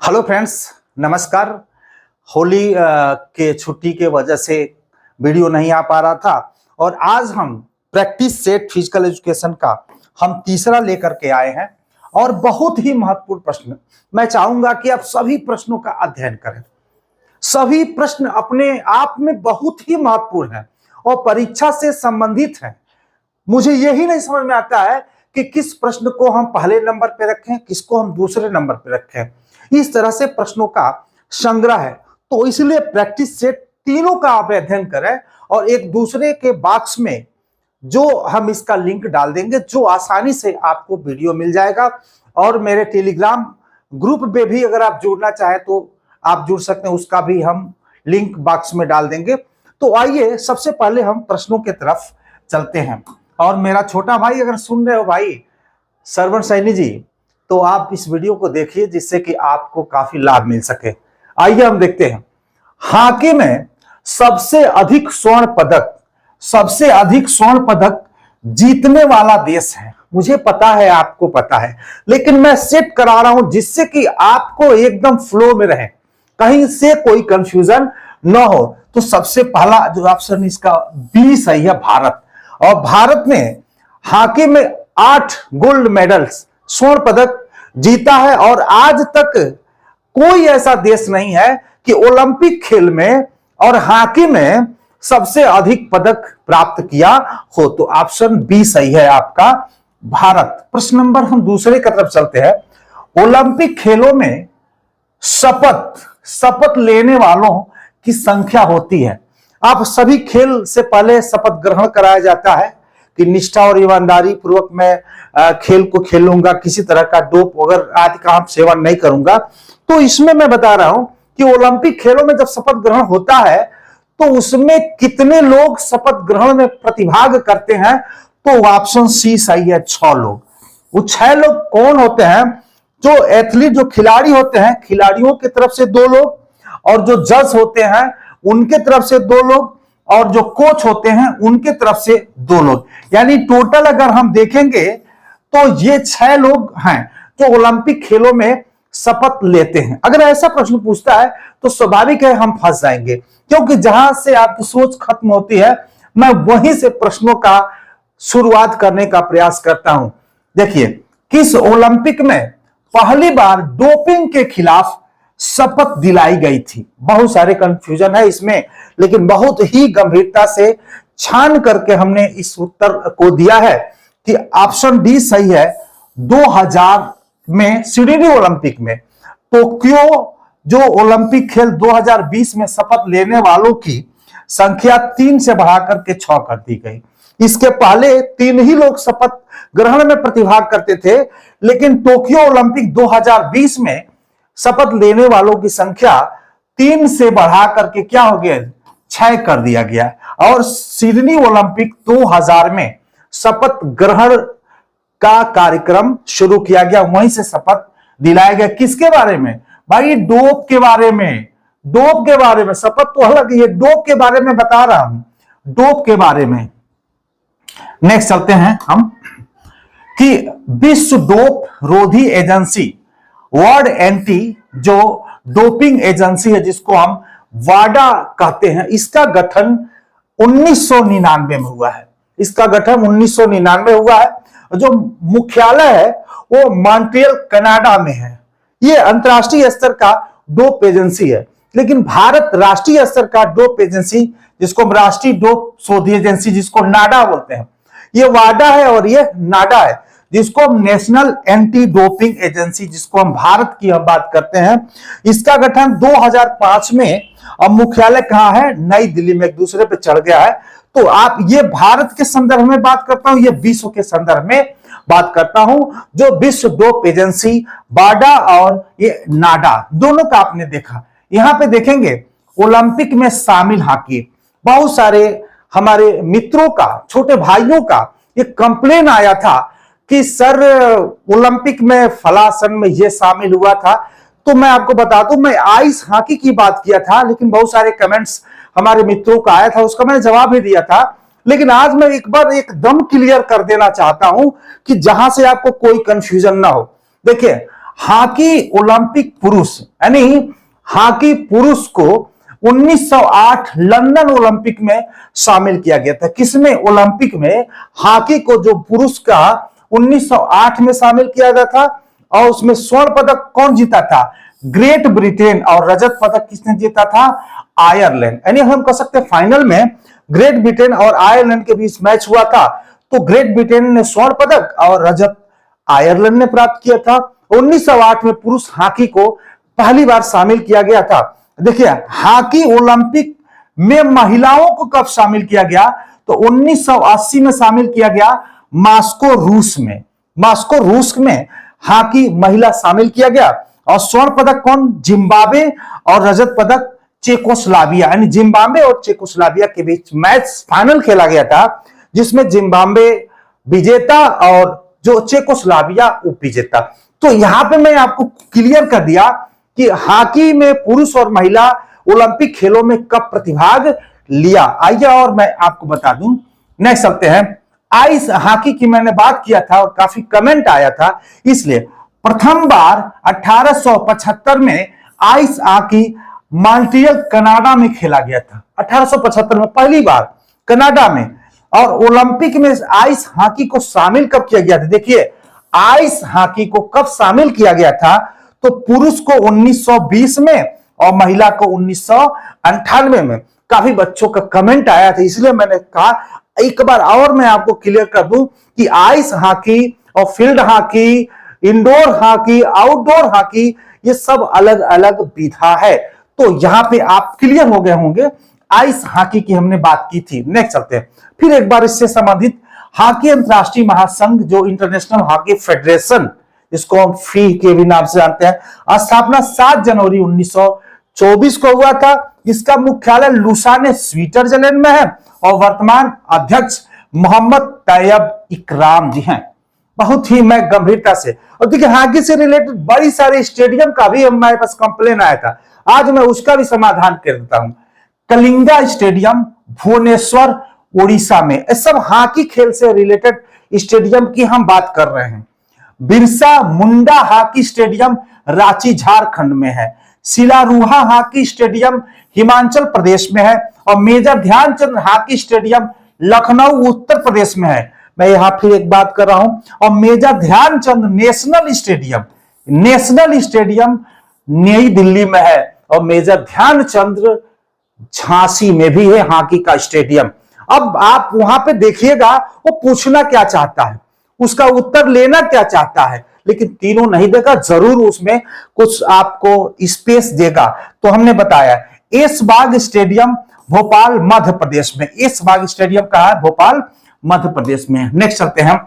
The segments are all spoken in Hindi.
हेलो फ्रेंड्स, नमस्कार। होली के छुट्टी के वजह से वीडियो नहीं आ पा रहा था और आज हम प्रैक्टिस सेट फिजिकल एजुकेशन का हम तीसरा लेकर के आए हैं और बहुत ही महत्वपूर्ण प्रश्न। मैं चाहूंगा कि आप सभी प्रश्नों का अध्ययन करें। सभी प्रश्न अपने आप में बहुत ही महत्वपूर्ण हैं और परीक्षा से संबंधित हैं। मुझे यही नहीं समझ में आता है कि किस प्रश्न को हम पहले नंबर पे रखें, किसको हम दूसरे नंबर पे रखें। इस तरह से प्रश्नों का संग्रह है, तो इसलिए प्रैक्टिस सेट तीनों का आप अध्ययन करें और एक दूसरे के बॉक्स में जो हम इसका लिंक डाल देंगे, जो आसानी से आपको वीडियो मिल जाएगा। और मेरे टेलीग्राम ग्रुप में भी अगर आप जुड़ना चाहें तो आप जुड़ सकते हैं, उसका भी हम लिंक बॉक्स में डाल देंगे। तो आइए सबसे पहले हम प्रश्नों की तरफ चलते हैं। और मेरा छोटा भाई अगर सुन रहे हो भाई सरवण सैनी जी, तो आप इस वीडियो को देखिए जिससे कि आपको काफी लाभ मिल सके। आइए हम देखते हैं। हॉकी में सबसे अधिक स्वर्ण पदक जीतने वाला देश है। मुझे पता है, आपको पता है, लेकिन मैं सेट करा रहा हूं जिससे कि आपको एकदम फ्लो में रहे, कहीं से कोई कंफ्यूजन न हो। तो सबसे पहला जो ऑप्शन इसका बी सही है, भारत। और भारत ने हॉकी में 8 गोल्ड मेडल्स, स्वर्ण पदक जीता है और आज तक कोई ऐसा देश नहीं है कि ओलंपिक खेल में और हॉकी में सबसे अधिक पदक प्राप्त किया हो। तो ऑप्शन बी सही है आपका, भारत। प्रश्न नंबर हम दूसरे की तरफ चलते हैं। ओलंपिक खेलों में शपथ लेने वालों की संख्या होती है। आप सभी खेल से पहले शपथ ग्रहण कराया जाता है कि निष्ठा और ईमानदारी पूर्वक मैं खेल को खेलूंगा, किसी तरह का डोप वगैरह आदि का हम सेवन नहीं करूंगा। तो इसमें मैं बता रहा हूं कि ओलंपिक खेलों में जब शपथ ग्रहण होता है तो उसमें कितने लोग शपथ ग्रहण में प्रतिभाग करते हैं। तो ऑप्शन सी सही है, 6 लोग। वो 6 लोग कौन होते हैं? जो एथलीट, जो खिलाड़ी होते हैं, खिलाड़ियों की तरफ से 2 लोग, और जो जज होते हैं उनके तरफ से 2 लोग, और जो कोच होते हैं उनके तरफ से 2 लोग। यानी टोटल अगर हम देखेंगे तो ये 6 लोग हैं जो ओलंपिक खेलों में शपथ लेते हैं। अगर ऐसा प्रश्न पूछता है तो स्वाभाविक है हम फंस जाएंगे, क्योंकि जहां से आपकी सोच खत्म होती है मैं वहीं से प्रश्नों का शुरुआत करने का प्रयास करता हूं। देखिए, किस ओलंपिक में पहली बार डोपिंग के खिलाफ शपथ दिलाई गई थी? बहुत सारे कंफ्यूजन है इसमें, लेकिन बहुत ही गंभीरता से छान करके हमने इस उत्तर को दिया है कि ऑप्शन डी सही है। 2000 में सिडनी ओलंपिक में, टोक्यो जो ओलंपिक खेल 2020 में शपथ लेने वालों की संख्या 3 से बढ़ाकर के 6 कर दी गई। इसके पहले 3 ही लोग शपथ ग्रहण में प्रतिभाग करते थे, लेकिन टोक्यो ओलंपिक 2020 में शपथ लेने वालों की संख्या 3 से बढ़ा करके क्या हो गया, 6 कर दिया गया। और सिडनी ओलंपिक 2000 में शपथ ग्रहण का कार्यक्रम शुरू किया गया, वहीं से शपथ दिलाया गया। किसके बारे में भाई? डोप के बारे में। डोप के बारे में, शपथ तो अलग है, डोप के बारे में बता रहा हूं, डोप के बारे में। नेक्स्ट चलते हैं हम कि विश्व डोप रोधी एजेंसी, वर्ल्ड एंटी जो डोपिंग एजेंसी है, जिसको हम वाडा कहते हैं, इसका गठन 1999 में हुआ है। इसका गठन 1999 हुआ है। जो मुख्यालय है वो मॉन्ट्रियल कनाडा में है। ये अंतरराष्ट्रीय स्तर का डोप एजेंसी है, लेकिन भारत राष्ट्रीय स्तर का डोप एजेंसी, जिसको हम राष्ट्रीय डोप शोध एजेंसी, जिसको नाडा बोलते हैं, ये वाडा है और ये नाडा है, जिसको हम नेशनल एंटी डोपिंग एजेंसी, जिसको हम भारत की हम बात करते हैं। इसका गठन 2005 में, अब मुख्यालय कहां है? नई दिल्ली में, एक दूसरे पे चढ़ गया है। तो आप, ये भारत के संदर्भ में बात करता हूं, ये विश्व के संदर्भ में बात करता हूं। जो विश्व डोप एजेंसी, वाडा और ये नाडा, दोनों का आपने देखा। यहां पे देखेंगे ओलंपिक में शामिल हॉकी, बहुत सारे हमारे मित्रों का, छोटे भाइयों का ये कंप्लेन आया था कि सर ओलंपिक में फलासन में ये शामिल हुआ था। तो मैं आपको बता दूं, मैं आइस हॉकी की बात किया था, लेकिन बहुत सारे कमेंट्स हमारे मित्रों का आया था, उसका मैंने जवाब भी दिया था। लेकिन आज मैं एक बार एकदम क्लियर कर देना चाहता हूं कि जहां से आपको कोई कंफ्यूजन ना हो। देखिए, हॉकी ओलंपिक पुरुष यानी हॉकी पुरुष को 1908 लंदन ओलंपिक में शामिल किया गया था। किसमें? ओलंपिक में हॉकी को जो पुरुष का 1908 में शामिल किया गया था। और उसमें स्वर्ण पदक कौन जीता था? Great Britain. और रजत पदक किसने जीता था? आयरलैंड। यानी हम कह सकते हैं फाइनल में ग्रेट ब्रिटेन और आयरलैंड के बीच मैच हुआ था, तो ग्रेट ब्रिटेन ने स्वर्ण पदक और रजत आयरलैंड ने प्राप्त किया था। 1908 में पुरुष हॉकी को पहली बार शामिल किया गया था। देखिए, हॉकी ओलंपिक में महिलाओं को कब शामिल किया गया? तो 1980 में शामिल किया गया, मॉस्को रूस में। मॉस्को रूस में हॉकी महिला शामिल किया गया। और स्वर्ण पदक कौन? जिम्बाब्वे। और रजत पदक चेकोस्लोवाकिया। यानी जिम्बाब्वे और चेकोस्लोवाकिया के बीच मैच फाइनल खेला गया था, जिसमें जिम्बाब्वे विजेता और जो चेकोस्लोवाकिया उपविजेता। तो यहां पे मैं आपको क्लियर कर दिया कि हॉकी में पुरुष और महिला ओलंपिक खेलों में कब प्रतिभाग लिया। आइए और मैं आपको बता दूं। नेक्स्ट चलते हैं। आइस हॉकी की मैंने बात किया था और काफी कमेंट आया था, इसलिए प्रथम बार 1875 में आइस हॉकी मॉन्ट्रियल कनाडा में खेला गया था। 1875 में पहली बार कनाडा में। और ओलंपिक में आइस हॉकी को शामिल कब किया गया था? देखिए, आइस हॉकी को कब शामिल किया गया था? तो पुरुष को 1920 में और महिला को 1998 में। काफी बच्चों का कमेंट आया था, इसलिए मैंने कहा एक बार और मैं आपको क्लियर कर दूं कि आइस हॉकी और field hockey, indoor hockey, outdoor hockey, ये सब अलग अलग विधा है। तो यहां पे आप क्लियर हो गए होंगे। आइस हॉकी की हमने बात की थी। नेक्स्ट चलते हैं। फिर एक बार इससे संबंधित हॉकी अंतरराष्ट्रीय महासंघ जो इंटरनेशनल हॉकी फेडरेशन, इसको हम फी के भी नाम से जानते हैं, स्थापना 7 जनवरी 1924 को हुआ था। इसका मुख्यालय लुसाने स्विट्जरलैंड में है और वर्तमान अध्यक्ष मोहम्मद तैयब इकराम जी हैं। बहुत ही मैं गंभीरता से, और देखिए हॉकी से रिलेटेड बड़ी सारे स्टेडियम का भी हमारे पास कंप्लेन आया था, आज मैं उसका भी समाधान कर देता हूं। कलिंगा स्टेडियम भुवनेश्वर उड़ीसा में, सब हॉकी खेल से रिलेटेड स्टेडियम की हम बात कर रहे हैं। बिरसा मुंडा हॉकी स्टेडियम रांची झारखंड में है। सिलारूहा हॉकी स्टेडियम हिमाचल प्रदेश में है। और major Dhyanchand hockey stadium Lucknow Uttar Pradesh में है। मैं यहां फिर एक बात कर रहा हूं। और मेजर ध्यानचंद नेशनल स्टेडियम नई दिल्ली में है। और मेजर ध्यानचंद झांसी में भी है हॉकी का स्टेडियम। अब आप वहां पे देखिएगा वो पूछना क्या चाहता है, उसका उत्तर लेना क्या चाहता है, लेकिन तीनों नहीं देगा, जरूर उसमें कुछ आपको स्पेस देगा। तो हमने बताया ऐशबाग स्टेडियम भोपाल मध्य प्रदेश में। ऐशबाग स्टेडियम कहाँ है? भोपाल मध्य प्रदेश में। नेक्स्ट चलते हैं।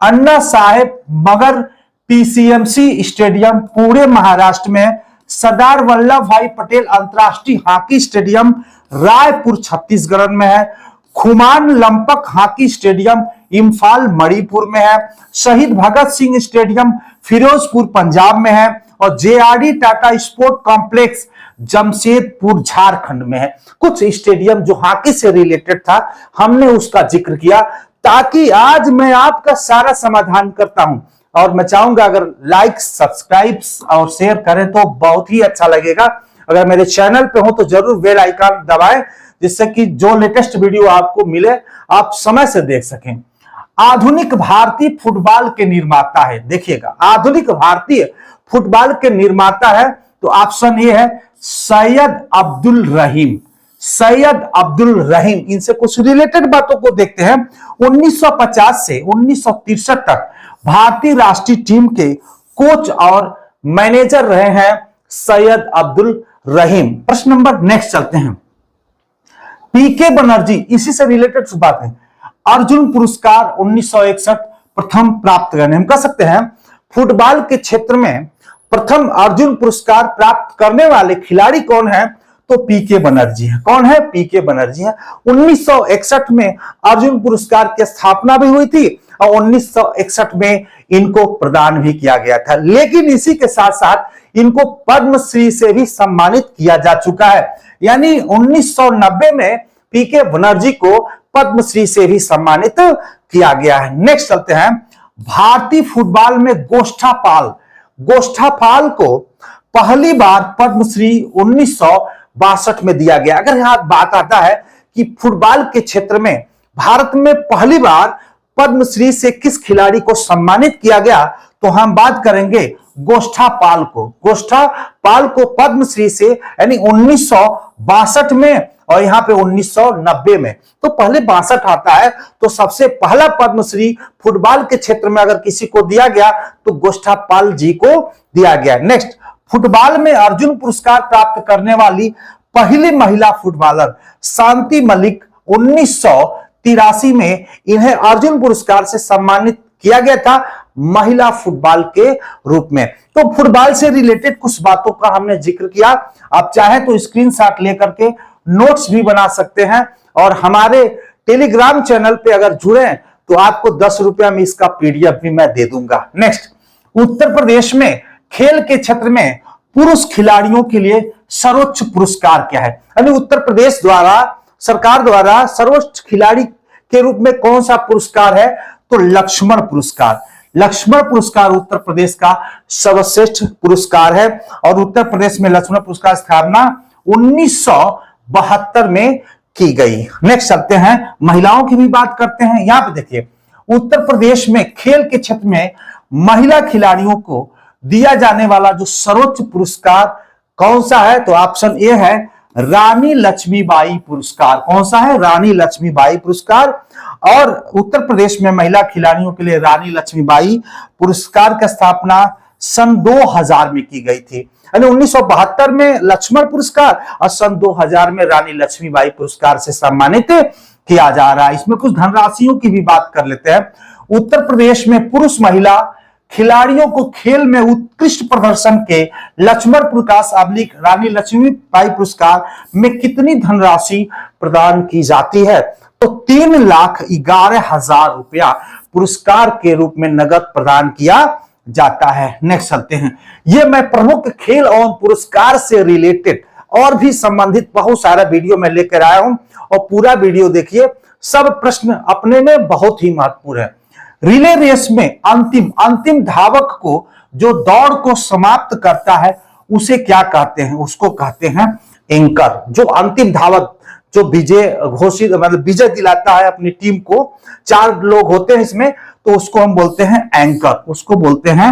अन्ना साहेब मगर पीसीएमसी स्टेडियम पुणे महाराष्ट्र में। सरदार वल्लभ भाई पटेल अंतरराष्ट्रीय हॉकी स्टेडियम रायपुर छत्तीसगढ़ में है। खुमान लंपक हॉकी स्टेडियम इम्फाल मणिपुर में है। शहीद भगत सिंह स्टेडियम फिरोजपुर पंजाब में है। और JRD Tata sport complex Jamshedpur Jharkhand में है। कुछ स्टेडियम जो हॉकी से रिलेटेड था हमने उसका जिक्र किया, ताकि आज मैं आपका सारा समाधान करता हूं। और मैं चाहूंगा अगर लाइक, सब्सक्राइब और शेयर करें तो बहुत ही अच्छा लगेगा। अगर मेरे चैनल पे हो तो जरूर बेल आइकन दबाएं, जिससे कि जो लेटेस्ट वीडियो आपको मिले आप समय से देख सकें। आधुनिक भारतीय फुटबॉल के निर्माता है। देखिएगा, आधुनिक भारतीय फुटबॉल के निर्माता है तो ऑप्शन ए है सैयद अब्दुल रहीम। सैयद अब्दुल रहीम, इनसे कुछ रिलेटेड बातों को देखते हैं। 1950 से 1963 तक भारतीय राष्ट्रीय टीम के कोच और मैनेजर रहे हैं सैयद अब्दुल रहीम। प्रश्न नंबर नेक्स्ट चलते हैं। पीके बनर्जी, इसी से रिलेटेड बात है। अर्जुन पुरस्कार 1961 प्रथम प्राप्त करने, हम कह सकते हैं फुटबॉल के क्षेत्र में प्रथम अर्जुन पुरस्कार प्राप्त करने वाले खिलाड़ी कौन है? तो पीके बनर्जी है। कौन है? पीके बनर्जी है। 1961 में अर्जुन पुरस्कार की स्थापना भी हुई थी और 1961 में इनको प्रदान भी किया गया था। लेकिन इसी के साथ साथ इनको पद्मश्री से भी सम्मानित किया जा चुका है। यानी 1990 में पीके बनर्जी को पद्मश्री से भी सम्मानित किया गया है। नेक्स्ट चलते हैं। भारतीय फुटबॉल में गोष्ठापाल को पहली बार पद्मश्री 1962 में दिया गया। अगर यहां बात आता है कि फुटबॉल के क्षेत्र में भारत में पहली बार पद्मश्री से किस खिलाड़ी को सम्मानित किया गया, तो हम बात करेंगे गोष्ठापाल को। गोष्ठापाल को पद्मश्री से यानी 1962 में और यहां पे 1990 में, तो पहले 62 आता है, तो सबसे पहला पद्मश्री फुटबॉल के क्षेत्र में अगर किसी को दिया गया तो गोष्ठापाल जी को दिया गया। नेक्स्ट, फुटबॉल में अर्जुन पुरस्कार प्राप्त करने वाली पहली महिला फुटबॉलर शांति मलिक 1983 में इन्हें अर्जुन पुरस्कार से सम्मानित किया गया था महिला फुटबॉल के रूप में। तो फुटबॉल से रिलेटेड कुछ बातों का हमने जिक्र किया। आप चाहें तो स्क्रीनशॉट लेकर के नोट्स भी बना सकते हैं और हमारे टेलीग्राम चैनल पे अगर जुड़े तो आपको 10 रुपया में इसका पीडीएफ भी मैं दे दूंगा। नेक्स्ट, उत्तर प्रदेश में खेल के क्षेत्र में पुरुष खिलाड़ियों के लिए सर्वोच्च पुरस्कार क्या है, यानी उत्तर प्रदेश द्वारा सरकार द्वारा सर्वोच्च खिलाड़ी के रूप में कौन सा पुरस्कार है, तो लक्ष्मण पुरस्कार। लक्ष्मण पुरस्कार उत्तर प्रदेश का सर्वश्रेष्ठ पुरस्कार है और उत्तर प्रदेश में लक्ष्मण पुरस्कार स्थापना 1972 में की गई। नेक्स्ट चलते हैं, महिलाओं की भी बात करते हैं। यहां पे देखिए, उत्तर प्रदेश में खेल के क्षेत्र में महिला खिलाड़ियों को दिया जाने वाला जो सर्वोच्च पुरस्कार कौन सा है, तो ऑप्शन ए है रानी लक्ष्मीबाई पुरस्कार। कौन सा है, रानी लक्ष्मीबाई पुरस्कार। और उत्तर प्रदेश में महिला खिलाड़ियों के लिए रानी लक्ष्मीबाई पुरस्कार की स्थापना सन 2000 में की गई थी, यानी 1972 में लक्ष्मण पुरस्कार और सन 2000 में रानी लक्ष्मीबाई पुरस्कार से सम्मानित किया जा रहा है। इसमें कुछ धनराशियों की भी बात कर लेते हैं। उत्तर प्रदेश में पुरुष महिला खिलाड़ियों को खेल में उत्कृष्ट प्रदर्शन के लक्ष्मण पुरस्कार रानी लक्ष्मीबाई पुरस्कार में कितनी धनराशि प्रदान की जाती है, तो 3,11,000 रुपया पुरस्कार के रूप में नगद प्रदान किया जाता है। नेक्स्ट चलते हैं, ये मैं प्रमुख खेल एवं पुरस्कार से रिलेटेड और भी संबंधित बहुत सारा वीडियो मैं लेकर आया हूं और पूरा वीडियो देखिए। सब प्रश्न अपने में बहुत ही महत्वपूर्ण है। रिले रेस में अंतिम धावक को जो दौड़ को समाप्त करता है उसे क्या कहते हैं, उसको कहते हैं एंकर। जो अंतिम धावक जो विजय घोषित मतलब विजय दिलाता है अपनी टीम को, 4 लोग होते हैं इसमें, तो उसको हम बोलते हैं एंकर, उसको बोलते हैं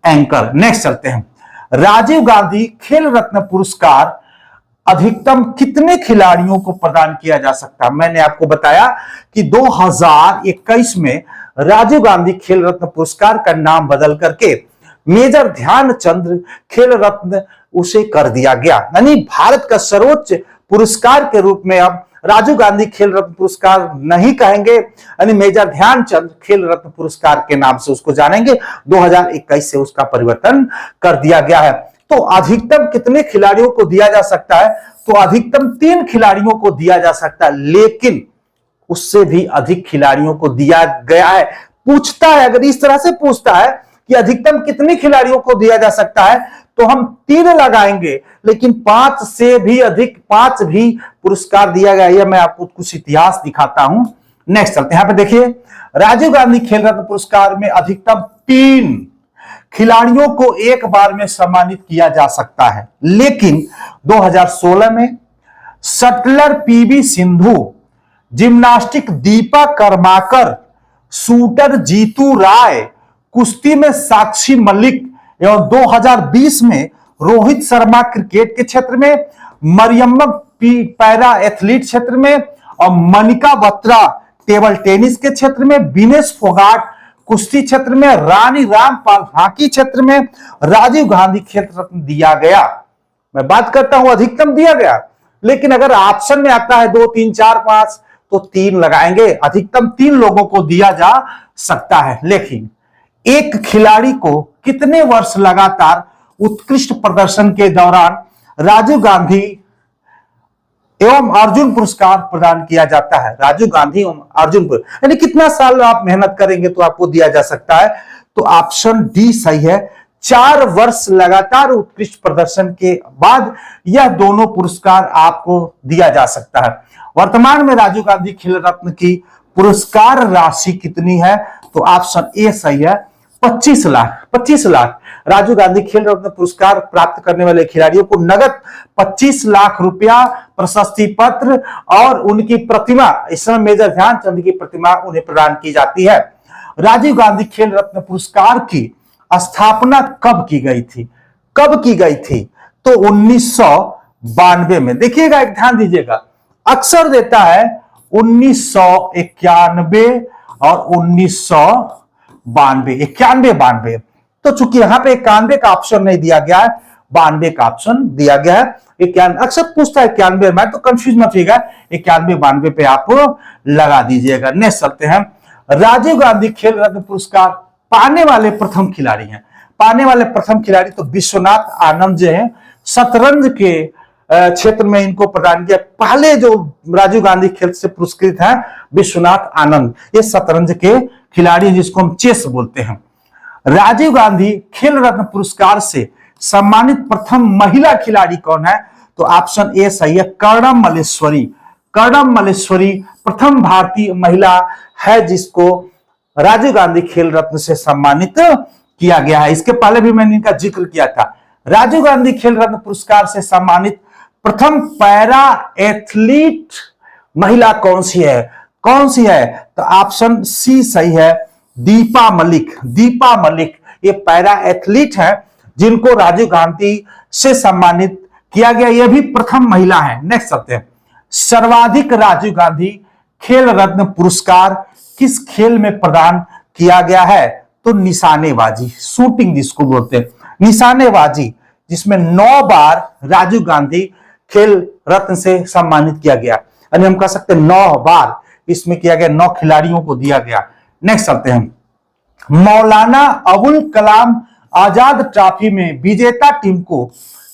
एंकर। नेक्स्ट चलते हैं, राजीव गांधी खेल रत्न पुरस्कार अधिकतम कितने खिलाड़ियों को प्रदान किया जा सकता है। मैंने आपको बताया कि 2021 में राजीव गांधी खेल रत्न पुरस्कार का नाम बदल करके मेजर ध्यानचंद खेल रत्न उसे कर दिया गया, यानी भारत का सर्वोच्च पुरस्कार के रूप में अब राजीव गांधी खेल रत्न पुरस्कार नहीं कहेंगे, यानी मेजर ध्यानचंद खेल रत्न पुरस्कार के नाम से उसको जानेंगे। 2021 से उसका परिवर्तन कर दिया गया है। तो अधिकतम कितने खिलाड़ियों को दिया जा सकता है, तो अधिकतम 3 खिलाड़ियों को दिया जा सकता है, लेकिन उससे भी अधिक खिलाड़ियों को दिया गया है। पूछता है, अगर इस तरह से पूछता है कि अधिकतम कितने खिलाड़ियों को दिया जा सकता है, तो हम 3 लगाएंगे, लेकिन 5 से भी अधिक 5 भी पुरस्कार दिया गया। यह मैं आपको कुछ इतिहास दिखाता हूं। नेक्स्ट चलते हैं, यहां पे देखिए, राजीव गांधी खेल रत्न पुरस्कार में अधिकतम 3 खिलाड़ियों को एक बार में सम्मानित किया जा सकता है, लेकिन 2016 में shuttler PV Sindhu, gymnastic Dipa Karmakar, shooter Jitu Rai, कुश्ती में साक्षी मलिक एवं 2020 में रोहित शर्मा क्रिकेट के क्षेत्र में, मरियम्मा पैरा एथलीट क्षेत्र में और मनिका बत्रा टेबल टेनिस के क्षेत्र में, विनेश फोगाट कुश्ती क्षेत्र में, रानी रामपाल हॉकी क्षेत्र में राजीव गांधी खेल रत्न दिया गया। मैं बात करता हूं अधिकतम दिया गया, लेकिन अगर ऑप्शन में आता है 2, 3, 4, 5 तो 3 लगाएंगे। अधिकतम 3 लोगों को दिया जा सकता है, लेकिन एक खिलाड़ी को कितने वर्ष लगातार उत्कृष्ट प्रदर्शन के दौरान राजीव गांधी एवं अर्जुन पुरस्कार प्रदान किया जाता है। राजीव गांधी एवं अर्जुन पुरस्कार यानी कितना साल आप मेहनत करेंगे तो आपको दिया जा सकता है, तो ऑप्शन डी सही है। 4 वर्ष लगातार उत्कृष्ट प्रदर्शन के बाद यह दोनों पुरस्कार आपको दिया जा सकता है। वर्तमान में राजीव गांधी खेल रत्न की पुरस्कार राशि कितनी है, तो ऑप्शन ए सही है, 25 लाख राजीव गांधी खेल रत्न पुरस्कार प्राप्त करने वाले खिलाड़ियों को नगद 25 लाख रुपया, प्रशस्ति पत्र और उनकी प्रतिमा, इस समय मेजर ध्यानचंद की प्रतिमा उन्हें प्रदान की जाती है। राजीव गांधी खेल रत्न पुरस्कार की स्थापना कब की गई थी? कब की गई थी? तो 1992 में। देखिएगा, एक ध्यान दीजिएगा, अक्सर देता है 1991 और 1992, 91-92। तो चूंकि यहां पे 91 का ऑप्शन नहीं दिया गया है, 92 का ऑप्शन दिया गया है। 91 अक्सर पूछता है 91 में, तो कंफ्यूज मत होइएगा, 91-92 पे आप लगा दीजिएगा। नेक्स्ट चलते हैं। राजीव गांधी खेल रत्न पुरस्कार पाने वाले प्रथम खिलाड़ी हैं। पाने वाले प्रथम खिलाड़ी तो विश्वनाथ आनंद जो है, शतरंज के क्षेत्र में इनको प्रदान किया। पहले जो राजीव गांधी खेल से पुरस्कृत हैं विश्वनाथ आनंद, ये शतरंज के खिलाड़ी जिसको हम चेस बोलते हैं। राजीव गांधी खेल रत्न पुरस्कार से सम्मानित प्रथम महिला खिलाड़ी कौन है? तो ऑप्शन ए सही है, कर्णम मल्लेश्वरी। कर्णम मल्लेश्वरी प्रथम भारतीय महिला है जिसको राजीव गांधी खेल रत्न से सम्मानित किया गया है। इसके पहले भी मैंने इनका जिक्र किया था। राजीव गांधी खेल रत्न पुरस्कार से सम्मानित प्रथम पैरा एथलीट महिला कौन सी है? कौन सी है? तो ऑप्शन सी सही है, दीपा मलिक। दीपा मलिक ये पैरा एथलीट है जिनको राजीव गांधी से सम्मानित किया गया, यह भी प्रथम महिला है। नेक्स्ट चलते हैं। सर्वाधिक राजीव गांधी खेल रत्न पुरस्कार किस खेल में प्रदान किया गया है? तो निशानेबाजी, शूटिंग जिसको बोलते हैं, निशानेबाजी, जिसमें 9 बार राजीव गांधी खेल रत्न से सम्मानित किया गया। यानी हम कह सकते हैं 9 बार इसमें किया गया, 9 खिलाड़ियों को दिया गया। नेक्स्ट चलते हैं। मौलाना अबुल कलाम आजाद ट्रॉफी में विजेता टीम को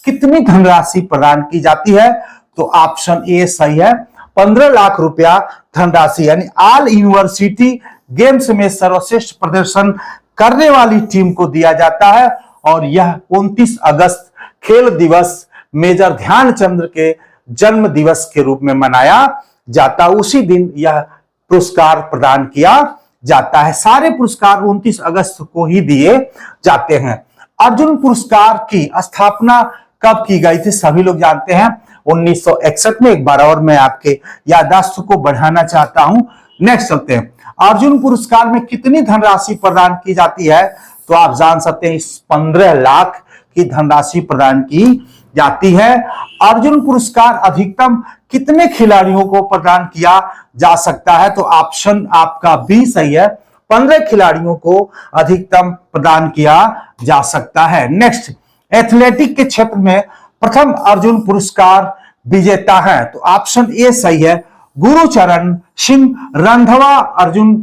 कितनी धनराशि प्रदान की जाती है? तो ऑप्शन ए सही है, 15 लाख रुपया धनराशि। यानी ऑल यूनिवर्सिटी गेम्स में सर्वश्रेष्ठ प्रदर्शन करने वाली टीम को दिया जाता है और यह 29 अगस्त खेल दिवस मेजर ध्यानचंद के जन्म दिवस के रूप में मनाया जाता है। उसी दिन यह पुरस्कार प्रदान किया जाता है। सारे पुरस्कार 29 अगस्त को ही दिए जाते हैं। अर्जुन पुरस्कार की स्थापना कब की गई थी? सभी लोग जानते हैं 1961 में। एक बार और मैं आपके याददाश्त को बढ़ाना चाहता हूं। नेक्स्ट चलते हैं। अर्जुन पुरस्कार में कितनी धनराशि प्रदान की जाती है? तो आप जान सकते हैं 15 लाख की धनराशि प्रदान की जाती है। अर्जुन पुरस्कार अधिकतम कितने खिलाड़ियों को प्रदान किया जा सकता है? तो ऑप्शन आपका बी सही है, 15 खिलाड़ियों को अधिकतम प्रदान किया जा सकता है। नेक्स्ट, एथलेटिक के क्षेत्र में प्रथम अर्जुन पुरस्कार विजेता है। तो ऑप्शन ए सही है, गुरुचरण सिंह रंधावा अर्जुन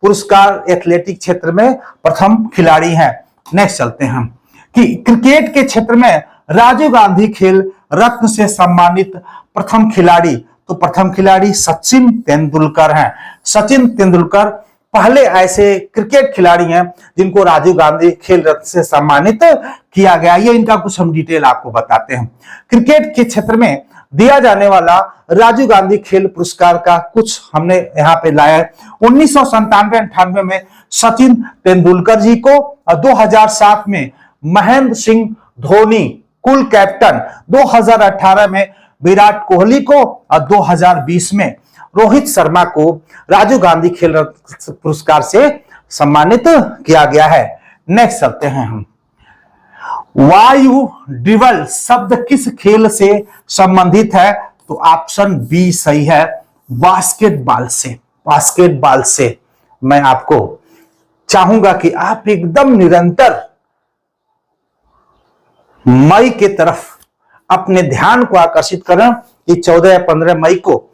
पुरस्कार एथलेटिक क्षेत्र में प्रथम खिलाड़ी हैं। नेक्स्ट चलते हैं कि क्रिकेट के क्षेत्र में राजीव गांधी खेल रत्न से सम्मानित प्रथम खिलाड़ी, तो प्रथम खिलाड़ी सचिन तेंदुलकर हैं। सचिन तेंदुलकर पहले ऐसे क्रिकेट खिलाड़ी हैं जिनको राजीव गांधी खेल रत्न से सम्मानित किया गया। ये इनका कुछ हम डिटेल आपको बताते हैं। क्रिकेट के क्षेत्र में दिया जाने वाला राजीव गांधी खेल पुरस्कार का कुछ हमने यहाँ पे लाया है। 1997-98 में सचिन तेंदुलकर जी को, और 2007 में महेंद्र सिंह धोनी कुल कैप्टन, 2018 में विराट कोहली को और 2020 में रोहित शर्मा को राजीव गांधी खेल रत्न पुरस्कार से सम्मानित किया गया है। नेक्स्ट चलते हैं हम। वायु ड्रिबल शब्द किस खेल से संबंधित है? तो ऑप्शन बी सही है, बास्केटबॉल से। बास्केटबॉल से मैं आपको चाहूंगा कि आप एकदम निरंतर मई के तरफ अपने ध्यान को आकर्षित करें कि 14 या 15 मई को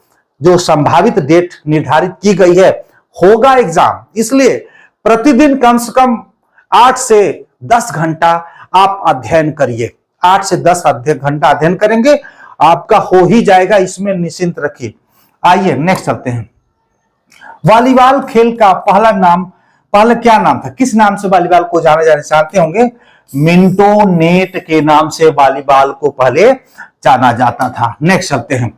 जो संभावित डेट निर्धारित की गई है, होगा एग्जाम। इसलिए प्रतिदिन कम से कम 8 से 10 घंटा आप अध्ययन करिए। 8 से 10 घंटा अध्ययन करेंगे, आपका हो ही जाएगा, इसमें निश्चिंत रखिए। आइए नेक्स्ट चलते हैं। वॉलीबॉल खेल का पहला क्या नाम था? किस नाम से वॉलीबॉल को जाने चाहते होंगे? मिंटो नेट के नाम से वॉलीबॉल को पहले जाना जाता था। नेक्स्ट चलते हैं।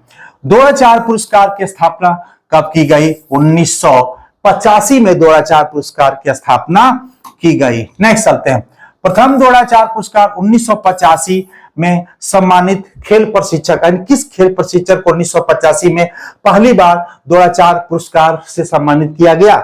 2004 पुरस्कार की स्थापना कब की गई? 1985 में 2004 पुरस्कार की स्थापना की गई। नेक्स्ट चलते हैं। प्रथम द्रोणाचार्य पुरस्कार 1985 में सम्मानित खेल प्रशिक्षक, यानी किस खेल प्रशिक्षक को 1985 में पहली बार द्रोणाचार्य पुरस्कार से सम्मानित किया गया?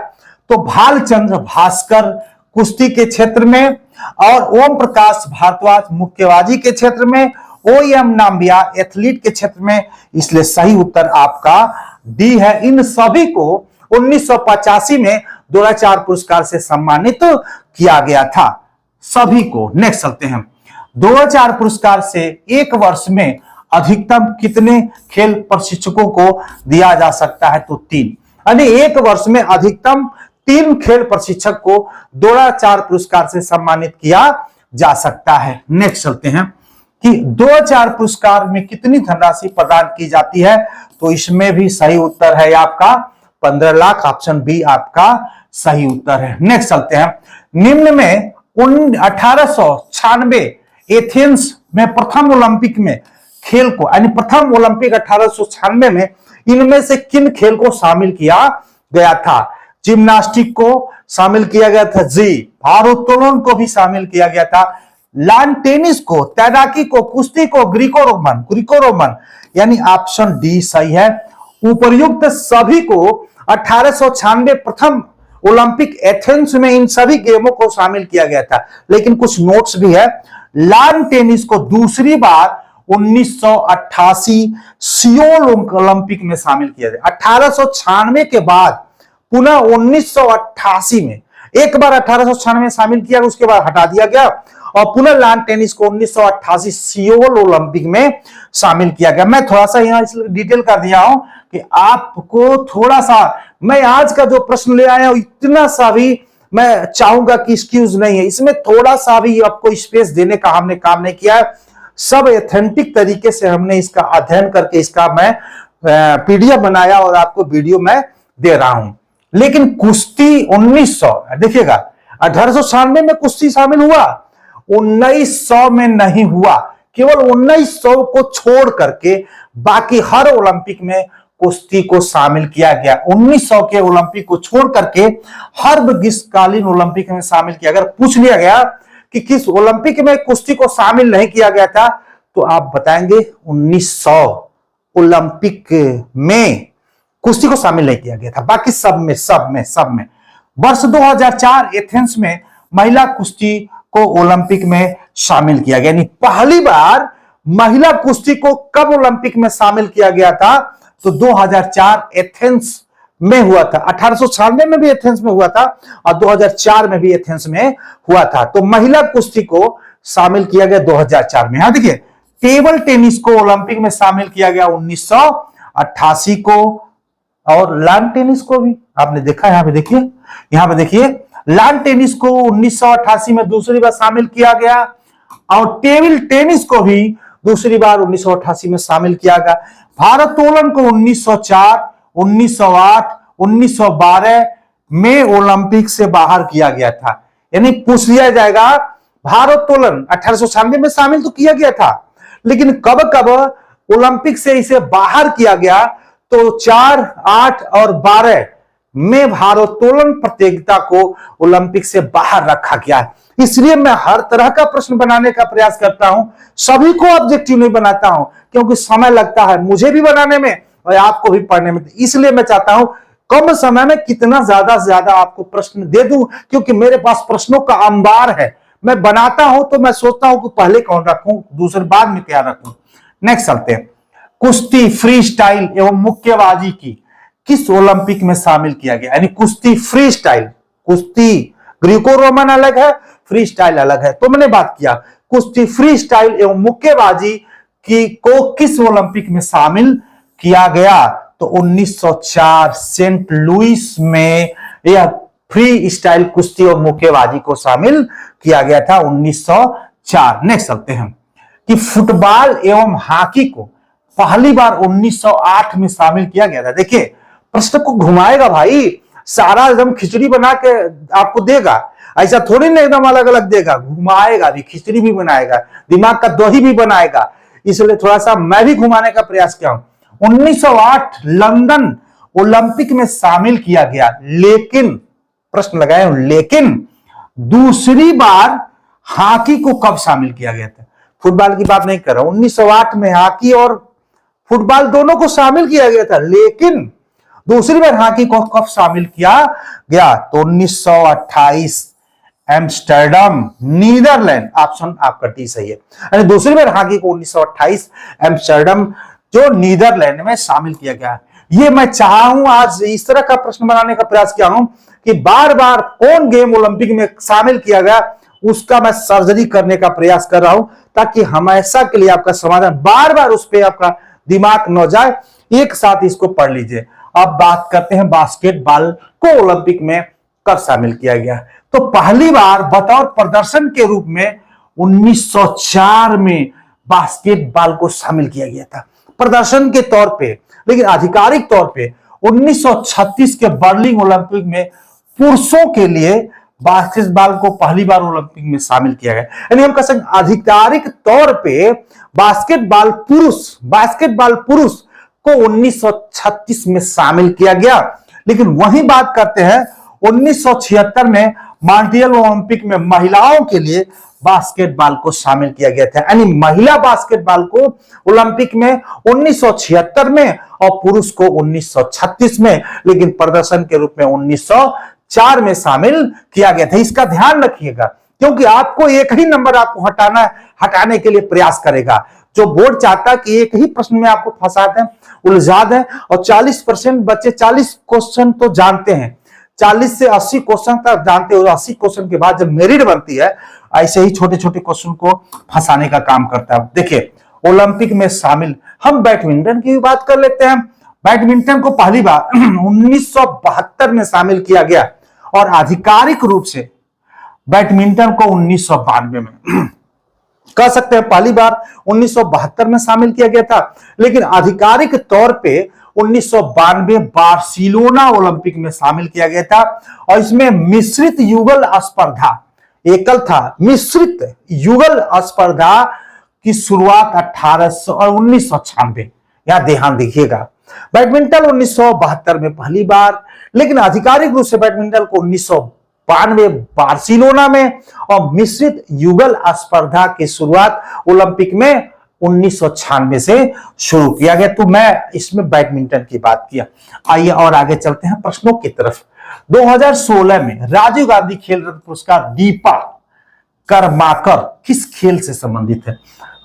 तो भालचंद्र भास्कर कुश्ती के क्षेत्र में, और ओम प्रकाश भारद्वाज मुक्केबाजी के क्षेत्र में, OM नाम्बिया एथलीट के क्षेत्र में। इसलिए सही उत्तर आपका डी है। इन सभी को 1985 में द्रोणाचार्य पुरस्कार से सम्मानित किया गया था, सभी को। नेक्स्ट चलते हैं। द्रोणाचार्य पुरस्कार से एक वर्ष में अधिकतम कितने खेल प्रशिक्षकों को दिया जा सकता है? तो 3, यानी एक वर्ष में अधिकतम 3 खेल प्रशिक्षक को द्रोणाचार्य पुरस्कार से सम्मानित किया जा सकता है। नेक्स्ट चलते हैं कि द्रोणाचार्य पुरस्कार में कितनी धनराशि प्रदान की जाती है? तो इसमें भी सही उत्तर है आपका 15 लाख। ऑप्शन बी आपका सही उत्तर है। नेक्स्ट चलते हैं। निम्न में 1896 एथेंस में प्रथम ओलंपिक में खेल को, यानी प्रथम ओलंपिक 1896 में इनमें से किन खेल को शामिल किया गया था? जिम्नास्टिक को शामिल किया गया था, जी। भारोत्तोलन को भी शामिल किया गया था, लॉन टेनिस को, तैराकी को, कुश्ती को, ग्रीको रोमन, यानी ऑप्शन डी सही है। उपर्युक्त सभी को 1896 प्रथम ओलंपिक एथेंस में इन सभी गेमों को शामिल किया गया था। लेकिन कुछ नोट्स भी है। लॉन टेनिस को दूसरी बार 1988 सियोल ओलंपिक में शामिल किया गया। 1896 के बाद पुनः 1988 में, एक बार 1896 में शामिल किया, उसके बाद हटा दिया गया, और पुनः लॉन टेनिस को 1988 सियोल ओलंपिक में शामिल किया गया। मैं थोड़ा सा यहाँ डिटेल कर दिया हूं कि आपको थोड़ा सा, मैं आज का जो प्रश्न ले आया हूं इतना सा भी मैं चाहूंगा कि एक्सक्यूज नहीं है, इसमें थोड़ा सा भी आपको स्पेस देने का हमने काम नहीं किया है। सब एथेंटिक तरीके से हमने इसका अध्ययन करके इसका मैं PDF बनाया और आपको वीडियो में दे रहा हूं। लेकिन कुश्ती 1900, देखिएगा 1896 में कुश्ती शामिल हुआ, 1900 में नहीं हुआ। केवल 1900 को छोड़ करके बाकी हर ओलंपिक में कुश्ती को शामिल किया गया। 1900 के ओलंपिक को छोड़ करके हर ग्रीष्मकालीन ओलंपिक में शामिल किया। अगर पूछ लिया गया कि किस ओलंपिक में कुश्ती को शामिल नहीं किया गया था, तो आप बताएंगे 1900 ओलंपिक में कुश्ती को शामिल नहीं किया गया था, बाकी सब में। वर्ष 2004 एथेंस में महिला कुश्ती को ओलंपिक में शामिल किया गया। यानी पहली बार महिला कुश्ती को कब ओलंपिक में शामिल किया गया था? तो 2004 एथेंस में हुआ था। 1896 में भी एथेंस में हुआ था और 2004 में भी एथेंस में हुआ था। तो महिला कुश्ती को शामिल किया गया 2004 में। यहां देखिए, टेबल टेनिस को ओलंपिक में शामिल किया गया 1988 को, और लॉन टेनिस को भी आपने देखा। यहां पे देखिए लॉन टेनिस को 1988 में दूसरी बार शामिल किया गया, और टेबल टेनिस को भी दूसरी बार 1988 में शामिल किया गया। भारोत्तोलन को 1904, 1908, 1912 में ओलंपिक से बाहर किया गया था। यानी पूछ लिया जाएगा, भारोत्तोलन 1896 में शामिल तो किया गया था, लेकिन कब कब ओलंपिक से इसे बाहर किया गया? तो 4, 8 और 12 में भारोत्तोलन प्रतियोगिता को ओलंपिक से बाहर रखा गया है। इसलिए मैं हर तरह का प्रश्न बनाने का प्रयास करता हूं, सभी को ऑब्जेक्टिव नहीं बनाता हूं, क्योंकि समय लगता है मुझे भी बनाने में और आपको भी पढ़ने में। इसलिए मैं चाहता हूं कम समय में कितना ज्यादा से ज्यादा आपको प्रश्न दे दूं, क्योंकि मेरे पास प्रश्नों का अंबार है। मैं बनाता हूं तो मैं सोचता हूं कि पहले कौन रखूं, दूसरे बाद में क्या रखूं। नेक्स्ट चलते हैं। कुश्ती फ्री स्टाइल एवं मुक्केबाजी की किस ओलंपिक में शामिल किया गया? यानी कुश्ती फ्री स्टाइल, कुश्ती ग्रीको रोमन अलग है, फ्री स्टाइल अलग है। तो मैंने बात किया कुश्ती फ्री स्टाइल एवं मुक्केबाजी की को किस ओलंपिक में शामिल किया गया? तो 1904 सेंट लुइस में यह फ्री स्टाइल कुश्ती और मुक्केबाजी को शामिल किया गया था 1904। नेक्स्ट चलते हैं कि फुटबॉल एवं हॉकी को पहली बार 1908 में शामिल किया गया था। देखिए प्रश्न को घुमाएगा भाई, सारा एकदम खिचड़ी बना के आपको देगा, ऐसा थोड़ी ना एकदम अलग अलग देगा, घुमाएगा भी, खिचड़ी भी बनाएगा, दिमाग का दही भी बनाएगा। इसलिए थोड़ा सा मैं भी घुमाने का प्रयास किया हूं। 1908 लंदन ओलंपिक में शामिल किया गया, लेकिन प्रश्न लगाए, लेकिन दूसरी बार हॉकी को कब शामिल किया गया था? फुटबॉल की बात नहीं कर रहा हूं, 1908 में हॉकी और फुटबॉल दोनों को शामिल किया गया था, लेकिन दूसरी बार हॉकी को कब शामिल किया गया? तो 1928 एम्स्टर्डम, नीदरलैंड। ऑप्शन आपका डी सही है, यानी दूसरी बार हॉकी को 1928 एम्स्टर्डम जो नीदरलैंड में शामिल किया गया। ये मैं चाहा हूं, आज इस तरह का प्रश्न बनाने का प्रयास किया हूं कि बार बार कौन गेम ओलंपिक में शामिल किया गया उसका मैं सर्जरी करने का प्रयास कर रहा हूं, ताकि हमेशा के लिए आपका समाधान बार बार उस पर आपका दिमाग न जाए। एक साथ इसको पढ़ लीजिए। अब बात करते हैं बास्केटबॉल को ओलंपिक में कब शामिल किया गया। तो पहली बार बतौर प्रदर्शन के रूप में 1904 में बास्केटबॉल को शामिल किया गया था, प्रदर्शन के तौर पे। लेकिन आधिकारिक तौर पे 1936 के बर्लिन ओलंपिक में पुरुषों के लिए बास्केटबॉल को पहली बार ओलंपिक में शामिल किया गया। यानी हम कह सकते हैं आधिकारिक तौर पे बास्केटबॉल पुरुष को 1936 में शामिल किया गया। लेकिन वही बात करते हैं 1976 में मॉन्ट्रियल ओलंपिक में महिलाओं के लिए बास्केटबॉल को शामिल किया गया था। यानी महिला बास्केटबॉल को ओलंपिक में 1976 में और पुरुष को 1936 में, लेकिन प्रदर्शन के रूप में 1904 में शामिल किया गया था। इसका ध्यान रखिएगा, क्योंकि आपको एक ही नंबर आपको हटाने के लिए प्रयास करेगा। जो बोर्ड चाहता है कि एक ही प्रश्न में आपको फंसा दें, उलझा दें, और 40% बच्चे 40 क्वेश्चन तो जानते हैं, 40 से 80 क्वेश्चन तक जानते हो। 80 क्वेश्चन के बाद जब मेरिट बनती है, ऐसे ही छोटे छोटे क्वेश्चन को फंसाने का काम करता है। देखिए, ओलंपिक में शामिल, हम बैडमिंटन की भी बात कर लेते हैं। बैडमिंटन को पहली बार 1972 में शामिल किया गया और आधिकारिक रूप से बैडमिंटन को 1992 में कह सकते हैं पहली बार 1972 में शामिल किया गया था, लेकिन आधिकारिक तौर पे 1992 बार्सिलोना ओलंपिक में शामिल किया गया था। और इसमें मिश्रित युगल स्पर्धा, एकल था, मिश्रित युगल स्पर्धा की शुरुआत 1800 और 1996, यहां ध्यान देखिएगा। बैडमिंटन 1972 में पहली बार, लेकिन आधिकारिक रूप से बैडमिंटन को 1992 बार्सिलोना में, और मिश्रित युगल स्पर्धा की शुरुआत ओलंपिक में 1996 से शुरू किया गया। तो मैं इसमें बैडमिंटन की बात किया। आइए और आगे चलते हैं प्रश्नों की तरफ। 2016 में राजीव गांधी खेल रत्न पुरस्कार दीपा कर्माकर किस खेल से संबंधित है?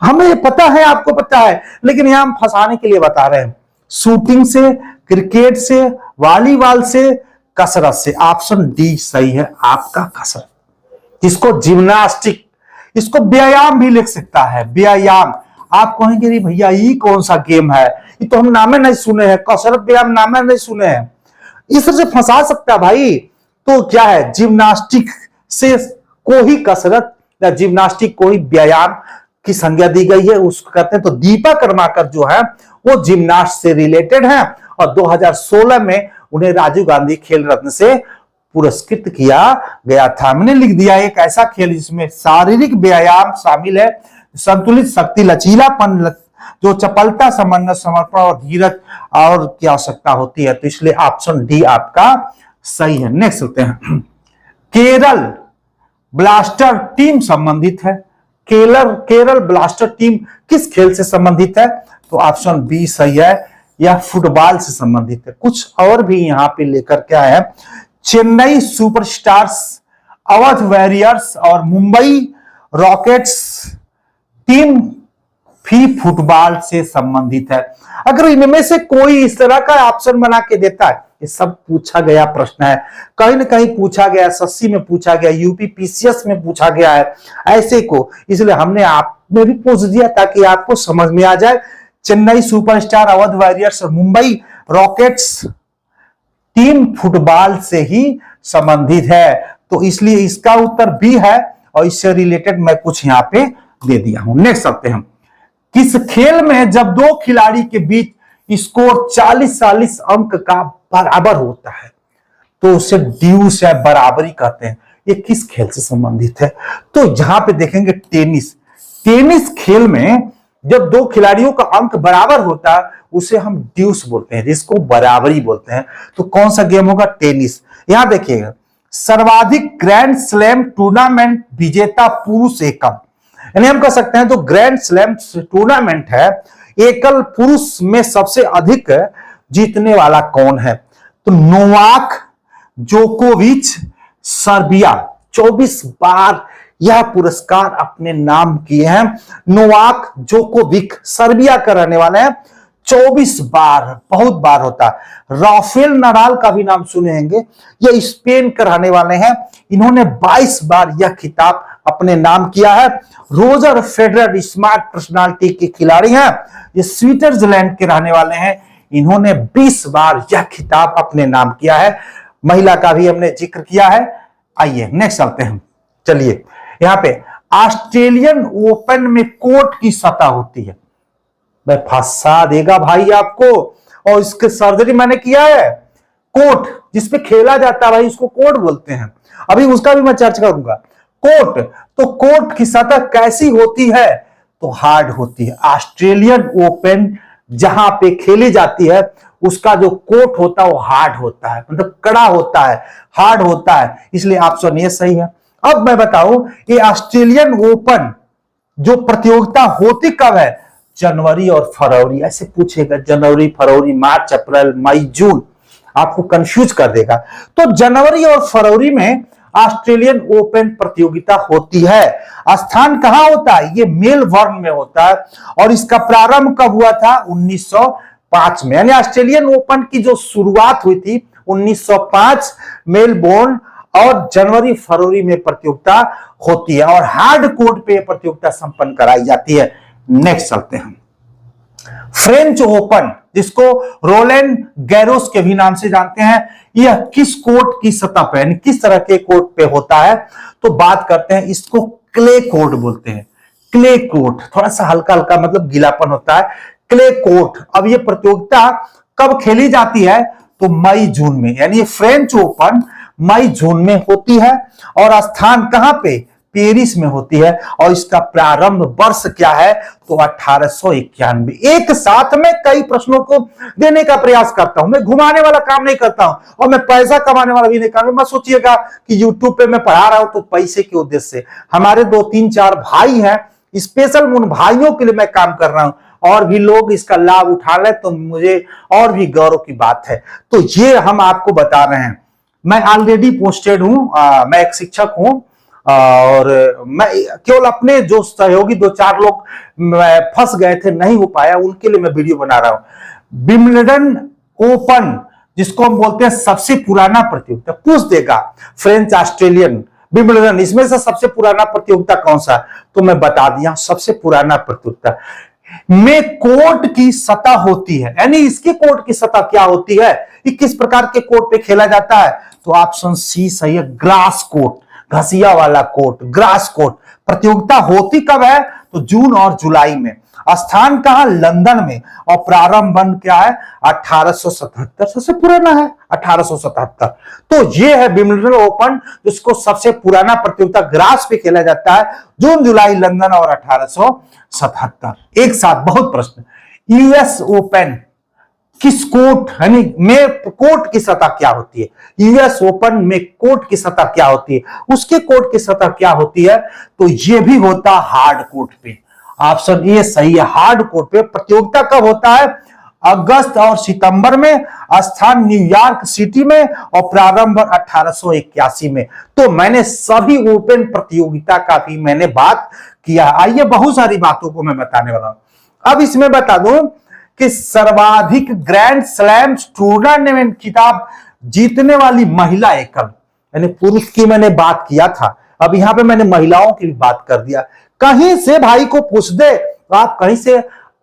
हमें पता है, आपको पता है, लेकिन यहां हम फंसाने के लिए बता रहे हैं। शूटिंग से, क्रिकेट से, वॉलीबॉल से, कसरत से। ऑप्शन डी सही है आपका, कसरत। इसको जिम्नास्टिक, इसको व्यायाम भी लिख सकता है, व्यायाम। आप कहेंगे रे भैया ये कौन सा गेम है, ये तो हम नामे नहीं सुने हैं, कसरत व्यायाम नामे नहीं सुने हैं। इस तरह से फंसा सकता है भाई। तो क्या है, जिम्नास्टिक से को ही कसरत या जिम्नास्टिक को ही व्यायाम की संज्ञा दी गई है, उसको कहते हैं। तो दीपा कर्माकर जो है वो जिम्नास्ट से रिलेटेड है, और 2016 में उन्हें राजीव गांधी खेल रत्न से पुरस्कृत किया गया था। मैंने लिख दिया एक ऐसा खेल जिसमें शारीरिक व्यायाम शामिल है, संतुलित शक्ति, लचीलापन, जो चपलता, समन्वय, समर्पण और धीरज और की आवश्यकता होती है। तो इसलिए ऑप्शन डी आपका सही है। नेक्स्ट चलते हैं। केरल ब्लास्टर टीम संबंधित है। केरल ब्लास्टर टीम किस खेल से संबंधित है? तो ऑप्शन बी सही है, यह फुटबॉल से संबंधित है। कुछ और भी यहां पे लेकर क्या है, चेन्नई सुपरस्टार्स, अवध वॉरियर्स और मुंबई रॉकेट्स टीम भी फुटबॉल से संबंधित है। अगर इनमें से कोई इस तरह का ऑप्शन बना के देता है, ये सब पूछा गया प्रश्न है, कहीं ना कहीं पूछा गया, एसएससी में पूछा गया, यूपी पीसीएस में पूछा गया है ऐसे को, इसलिए हमने आप में भी पूछ दिया ताकि आपको समझ में आ जाए। चेन्नई सुपरस्टार, अवध वॉरियर्स और मुंबई रॉकेट्स टीम फुटबॉल से ही संबंधित है, तो इसलिए इसका उत्तर बी है, और इससे रिलेटेड मैं कुछ यहां पे दे दिया हूं। नेक्स्ट चलते हैं। किस खेल में जब दो खिलाड़ी के बीच स्कोर 40-40 अंक का बराबर होता है तो उसे ड्यूस या बराबरी कहते हैं? ये किस खेल से संबंधित है? तो जहां पे देखेंगे टेनिस खेल में जब दो खिलाड़ियों का अंक बराबर होता है उसे हम ड्यूस बोलते हैं, जिसको बराबरी बोलते हैं। तो कौन सा गेम होगा? टेनिस। यहां देखिएगा, सर्वाधिक ग्रैंड स्लैम टूर्नामेंट विजेता पुरुष एकल, यानी हम कह सकते हैं जो ग्रैंड स्लैम टूर्नामेंट है एकल पुरुष में सबसे अधिक जीतने वाला कौन है? तो नोवाक जोकोविच सर्बिया 24 बार यह पुरस्कार अपने नाम किए हैं। नोवाक जोकोविक सर्बिया का रहने वाले हैं, 24 बार, बहुत बार होता है। राफेल नडाल का भी नाम सुने होंगे, ये स्पेन के रहने वाले हैं, इन्होंने 22 बार यह खिताब अपने नाम किया है। रोजर फेडरर स्मार्ट पर्सनालिटी के खिलाड़ी हैं, ये स्विट्जरलैंड के रहने वाले हैं, इन्होंने 20 बार यह खिताब अपने नाम किया है। महिला का भी हमने जिक्र किया है। आइए नेक्स्ट चलते हैं। चलिए यहां पे ऑस्ट्रेलियन ओपन में कोर्ट की सतह होती है, मैं फंसा देगा भाई आपको, और इसके सर्जरी मैंने किया है। कोर्ट जिसपे खेला जाता है भाई उसको कोर्ट बोलते हैं, अभी उसका भी मैं चर्चा करूंगा। कोर्ट, तो कोर्ट की सतह कैसी होती है? तो हार्ड होती है। ऑस्ट्रेलियन ओपन जहां पे खेली जाती है उसका जो कोर्ट होता है वो हार्ड होता है, मतलब कड़ा होता है, हार्ड होता है, इसलिए ऑप्शन ये सही है। अब मैं बताऊं कि ऑस्ट्रेलियन ओपन जो प्रतियोगिता होती कब है? जनवरी और फरवरी, ऐसे पूछेगा जनवरी, फरवरी, मार्च, अप्रैल, मई, जून, आपको कंफ्यूज कर देगा। तो जनवरी और फरवरी में ऑस्ट्रेलियन ओपन प्रतियोगिता होती है। स्थान कहां होता है? ये मेलबर्न में होता है, और इसका प्रारंभ कब हुआ था? 1905 में, यानी ऑस्ट्रेलियन ओपन की जो शुरुआत हुई थी 1905 मेलबोर्न, और जनवरी फरवरी में प्रतियोगिता होती है, और हार्ड कोर्ट पे प्रतियोगिता संपन्न कराई जाती है। नेक्स्ट चलते हैं। फ्रेंच ओपन, जिसको रोलैंड गैरोस के भी नाम से जानते हैं, यह किस कोर्ट की सतह पे, यानी किस तरह के कोर्ट पे होता है? तो बात करते हैं, इसको क्ले कोर्ट बोलते हैं। क्ले कोर्ट थोड़ा सा हल्का हल्का मतलब गीलापन होता है, क्ले कोर्ट। अब ये प्रतियोगिता कब खेली जाती है? तो मई जून में, यानी फ्रेंच ओपन मई जून में होती है, और स्थान कहां पे? पेरिस में होती है, और इसका प्रारंभ वर्ष क्या है? तो 1891। एक साथ में कई प्रश्नों को देने का प्रयास करता हूं, मैं घुमाने वाला काम नहीं करता हूं, और मैं पैसा कमाने वाला भी नहीं काम। मैं सोचिएगा कि यूट्यूब पे मैं पढ़ा रहा हूं तो पैसे के उद्देश्य से। हमारे 2-3-4 भाई हैं, स्पेशल उन भाइयों के लिए मैं काम कर रहा हूं, और भी लोग इसका लाभ उठा ले तो मुझे और भी गौरव की बात है। तो ये हम आपको बता रहे हैं। मैं ऑलरेडी पोस्टेड हूं, मैं एक शिक्षक हूं, और मैं केवल अपने जो सहयोगी 2-4 लोग फंस गए थे, नहीं हो पाया, उनके लिए मैं वीडियो बना रहा हूं। विंबलडन ओपन, जिसको हम बोलते हैं सबसे पुराना प्रतियोगिता, पूछ देगा फ्रेंच ऑस्ट्रेलियन विंबलडन, इसमें से सबसे पुराना प्रतियोगिता कौन सा? तो मैं बता दिया, सबसे पुराना प्रतियोगिता में कोर्ट की सतह होती है। यानी इसकी कोर्ट की सतह क्या होती है? ये किस प्रकार के कोर्ट पे खेला जाता है? तो ऑप्शन सी सही है, ग्रास कोर्ट, घसिया वाला कोर्ट, ग्रास कोर्ट। प्रतियोगिता होती कब है? तो जून और जुलाई में। स्थान कहां? लंदन में, और प्रारंभ क्या है? 1877, सबसे पुराना है 1877। तो ये है विंबलडन ओपन, जिसको सबसे पुराना प्रतियोगिता ग्रास पे खेला जाता है, जून, जुलाई, लंदन और 1877। एक साथ बहुत प्रश्न। यूएस ओपन किस कोर्ट, यानी में कोर्ट की सतह क्या होती है? यूएस ओपन में कोर्ट की सतह क्या होती है? उसके कोर्ट की सतह क्या होती है? तो ये भी होता हार्ड कोर्ट पे। ऑप्शन ए सही है, हार्ड कोर्ट पे। प्रतियोगिता कब होता है? अगस्त और सितंबर में, स्थान न्यूयॉर्क सिटी में, और प्रारंभ 1881 में। तो मैंने सभी ओपन प्रतियोगिता का भी मैंने बात किया। आइए बहुत सारी बातों को मैं बताने वाला हूं। अब इसमें बता दूं कि सर्वाधिक ग्रैंड स्लैम टूर्नामेंट खिताब जीतने वाली महिला एकल, यानी पुरुष की मैंने बात किया था, अब यहां पे मैंने महिलाओं की भी बात कर दिया। कहीं से भाई को पूछ दे तो आप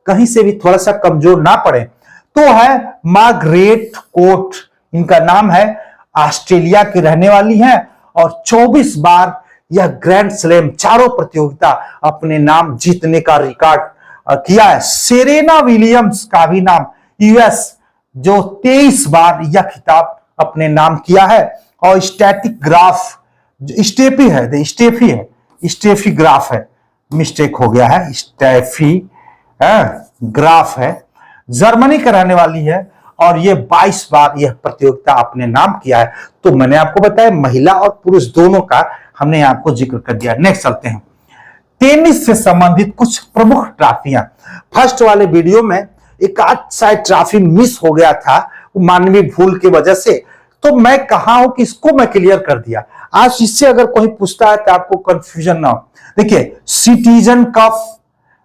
कहीं से भी थोड़ा सा कमजोर ना पड़े। तो है मार्गरेट कोर्ट, इनका नाम है, ऑस्ट्रेलिया की रहने वाली हैं, और 24 बार यह ग्रैंड स्लैम चारों प्रतियोगिता अपने नाम जीतने का रिकॉर्ड किया है। सेरेना विलियम्स का भी नाम, यूएस, जो 23 बार यह खिताब अपने नाम किया है। और स्टैटिक ग्राफ, स्टेफी है, स्टेफी ग्राफ है, मिस्टेक हो गया है, स्टेफी ग्राफ है, जर्मनी का रहने वाली है, और ये 22 बार यह प्रतियोगिता अपने नाम किया है। तो मैंने आपको बताया महिला और पुरुष दोनों का हमने आपको जिक्र कर दिया। नेक्स्ट चलते हैं, टेनिस से संबंधित कुछ प्रमुख ट्रॉफियां। फर्स्ट वाले वीडियो में एक आध शायद ट्रॉफी मिस हो गया था मानवीय भूल की वजह से, तो मैं कहा हूं कि इसको मैं क्लियर कर दिया। आज इससे अगर कोई पूछता है तो आपको कंफ्यूजन ना हो। देखिए, सिटीजन कप,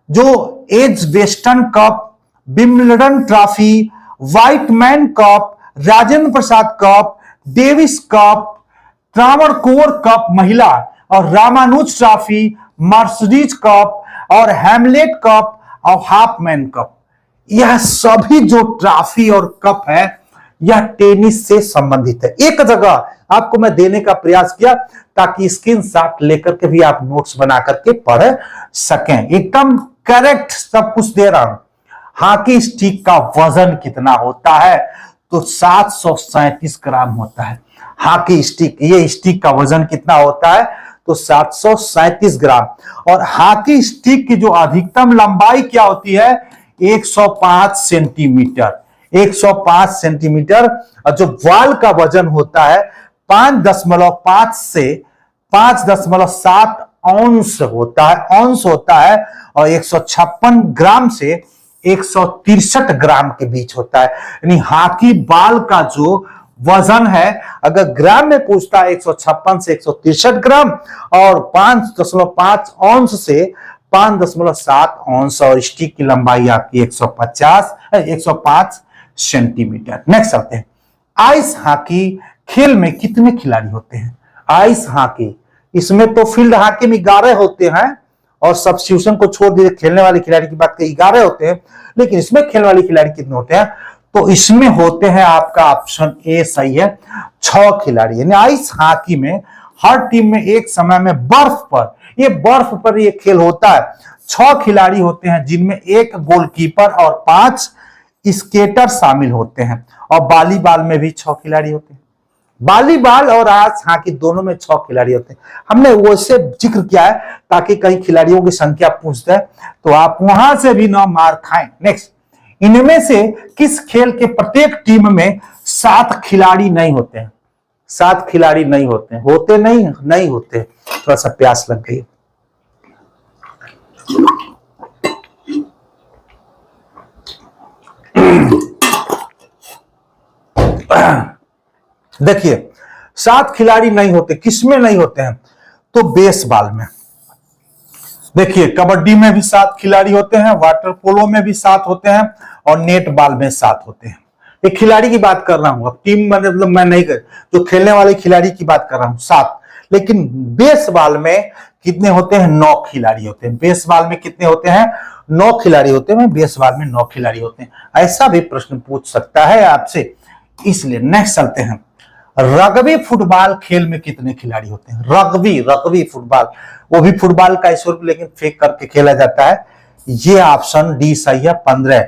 जो एज western cup, Wimbledon trophy, Whiteman cup, Rajendra Prasad cup, Davis cup, Travancore cup महिला, और रामानुज ट्रॉफी, मर्सिडीज कप और हैमलेट कप और हाफमैन कप, यह सभी जो ट्रॉफी और कप है यह टेनिस से संबंधित है। एक जगह आपको मैं देने का प्रयास किया ताकि स्क्रीनशॉट लेकर के भी आप नोट्स बना करके पढ़ सकें। एकदम करेक्ट सब कुछ दे रहा हूं। हॉकी स्टिक का वजन कितना होता है? तो 737 ग्राम होता है। हॉकी स्टिक, ये स्टिक का वजन कितना होता है? तो 737 ग्राम। और हॉकी स्टिक की जो अधिकतम लंबाई क्या होती है? 105 सेंटीमीटर। 105 सेंटीमीटर। और जो बॉल का वजन होता है 5.5 से 5.7 औंस होता है, औंस होता है, और 156 ग्राम से 163 ग्राम के बीच होता है। यानी हॉकी बॉल का जो वजन है, अगर ग्राम में पूछता है 156 से 163 ग्राम, और 5.5 औंस से 5.7 औंस, और स्टिक की लंबाई आपकी 105 सेंटीमीटर। नेक्स्ट चलते हैं, आइस हॉकी खेल में कितने खिलाड़ी होते हैं? आइस हॉकी, इसमें तो फील्ड हॉकी में 11 होते हैं, और सब्स्टिट्यूशन को छोड़ दिए खेलने वाले खिलाड़ी की बात करें 11 होते हैं, लेकिन इसमें खेलने वाले खिलाड़ी कितने होते हैं? तो इसमें होते हैं, आपका ऑप्शन ए सही है, 6 खिलाड़ी। यानी आइस हॉकी में हर टीम में एक समय में बर्फ पर ये खेल होता है। 6 खिलाड़ी होते हैं, जिनमें एक गोलकीपर और 5 स्केटर शामिल होते हैं। और वॉलीबॉल में भी 6 खिलाड़ी होते हैं। वॉलीबॉल और आइस हॉकी दोनों में 6 खिलाड़ी होते हैं। हमने वैसे जिक्र किया है ताकि कई खिलाड़ियों की संख्या पूछते हैं तो आप वहां से भी ना मार खाएं। नेक्स्ट, इनमें से किस खेल के प्रत्येक टीम में 7 खिलाड़ी नहीं होते हैं? 7 खिलाड़ी नहीं होते हैं। होते नहीं होते। थोड़ा सा प्यास लग गई। देखिए, 7 खिलाड़ी नहीं होते। किसमें नहीं होते हैं? तो बेसबॉल में। देखिए, कबड्डी में भी 7 खिलाड़ी होते हैं, वाटर पोलो में भी 7 होते हैं, और नेट बॉल में 7 होते हैं। एक खिलाड़ी की बात कर रहा हूं, अब टीम मतलब मैं नहीं कर, जो खेलने वाले खिलाड़ी की बात कर रहा हूं 7। लेकिन बेसबॉल में कितने होते हैं? 9 खिलाड़ी होते हैं। बेसबॉल में कितने होते हैं? 9 खिलाड़ी होते हैं। बेसबॉल में 9 खिलाड़ी होते हैं। ऐसा भी प्रश्न पूछ सकता है आपसे, इसलिए नेक्स्ट चलते हैं, रग्बी फुटबॉल खेल में कितने खिलाड़ी होते हैं? रग्बी फुटबॉल, वो भी फुटबॉल का स्वरूप लेकिन फेंक करके खेला जाता है। ये ऑप्शन डी सही है, 15।